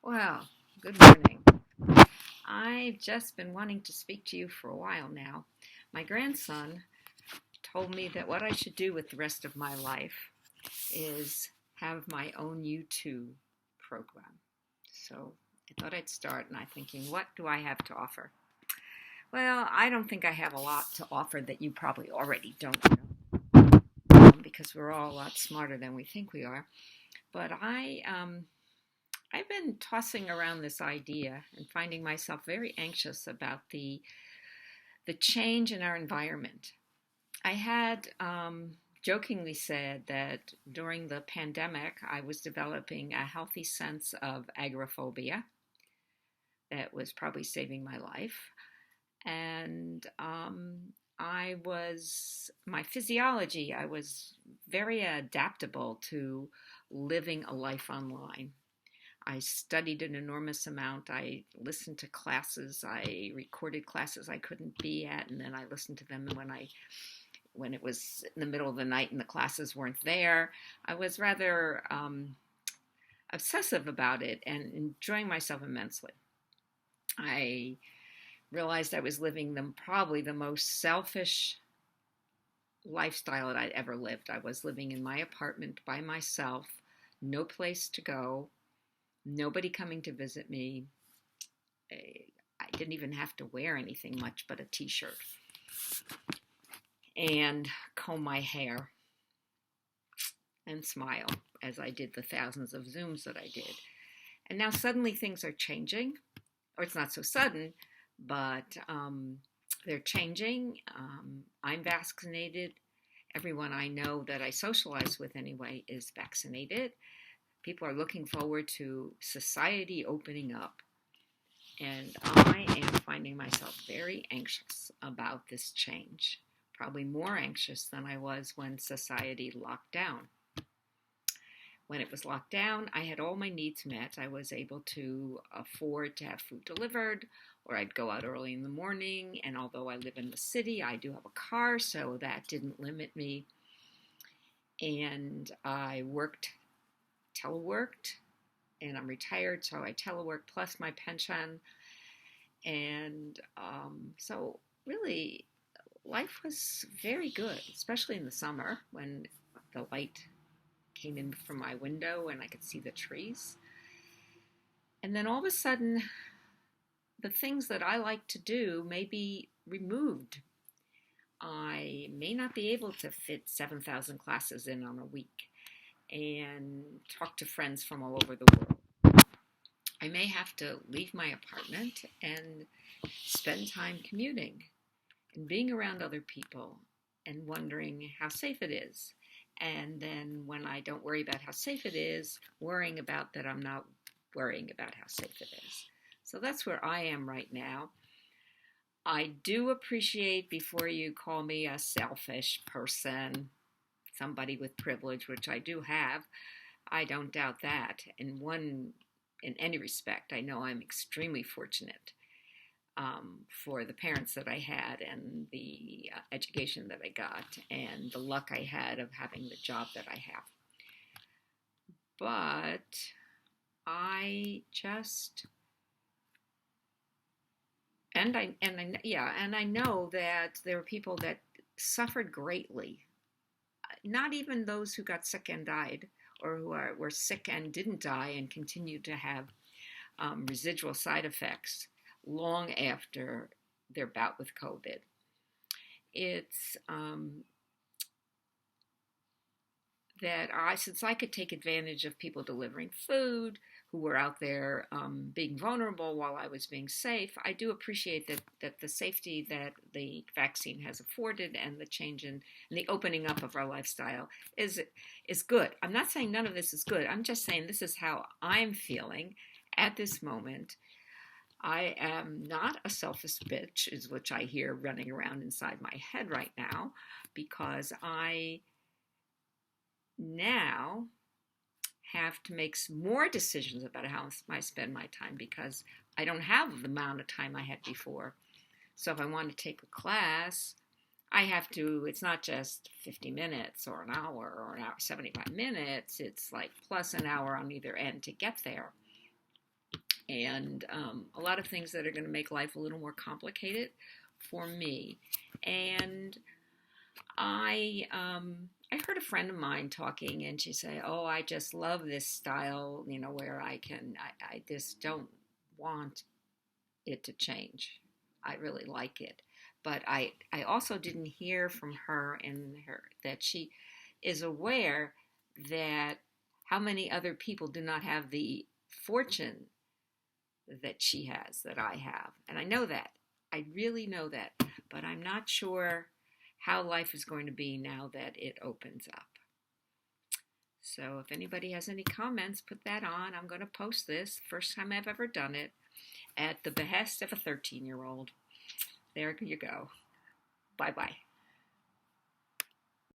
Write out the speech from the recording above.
Well, good morning. I've just been wanting to speak to you for a while now. My grandson told me that what I should do with the rest of my life is have my own YouTube program. So I thought I'd start and I'm thinking, what do I have to offer? Well, I don't think I have a lot to offer that you probably already don't know because we're all a lot smarter than we think we are. But I've been tossing around this idea and finding myself very anxious about the change in our environment. I had jokingly said that during the pandemic, I was developing a healthy sense of agoraphobia that was probably saving my life. And my physiology, I was very adaptable to living a life online. I studied an enormous amount. I listened to classes. I recorded classes I couldn't be at, and then I listened to them when it was in the middle of the night and the classes weren't there. I was rather obsessive about it and enjoying myself immensely. I realized I was living probably the most selfish lifestyle that I'd ever lived. I was living in my apartment by myself, no place to go, nobody coming to visit me. I didn't even have to wear anything much but a t-shirt and comb my hair and smile as I did the thousands of Zooms that I did. And now suddenly things are changing, or it's not so sudden, but they're changing. I'm vaccinated. Everyone I know that I socialize with anyway is vaccinated. People are looking forward to society opening up. And I am finding myself very anxious about this change. Probably more anxious than I was when society locked down. When it was locked down, I had all my needs met. I was able to afford to have food delivered, or I'd go out early in the morning. And although I live in the city, I do have a car, so that didn't limit me. And I teleworked, and I'm retired, so I teleworked plus my pension. And so really, life was very good, especially in the summer when the light came in from my window and I could see the trees. And then all of a sudden, the things that I like to do may be removed. I may not be able to fit 7,000 classes in on a week and talk to friends from all over the world. I may have to leave my apartment and spend time commuting and being around other people and wondering how safe it is. And then when I don't worry about how safe it is, worrying about that I'm not worrying about how safe it is. So that's where I am right now. I do appreciate, before you call me a selfish person, somebody with privilege, which I do have, I don't doubt that. In any respect, I know I'm extremely fortunate for the parents that I had and the education that I got and the luck I had of having the job that I have. But I just and I know that there are people that suffered greatly. Not even those who got sick and died, or who were sick and didn't die and continued to have residual side effects long after their bout with COVID. It's since I could take advantage of people delivering food who were out there being vulnerable while I was being safe, I do appreciate that the safety that the vaccine has afforded and the change in and the opening up of our lifestyle is good. I'm not saying none of this is good. I'm just saying this is how I'm feeling at this moment. I am not a selfish bitch, is which I hear running around inside my head right now, because I now have to make more decisions about how I spend my time, because I don't have the amount of time I had before. So if I want to take a class, I have to, it's not just 50 minutes or an hour 75 minutes. It's like plus an hour on either end to get there. and a lot of things that are going to make life a little more complicated for me. And I heard a friend of mine talking, and she said, "Oh, I just love this style, where I just don't want it to change. I really like it." But I also didn't hear from her that she is aware that how many other people do not have the fortune that she has, that I have. And I know that. I really know that. But I'm not sure how life is going to be now that it opens up. So if anybody has any comments, put that on. I'm going to post this, first time I've ever done it, at the behest of a 13-year-old. There you go. Bye-bye.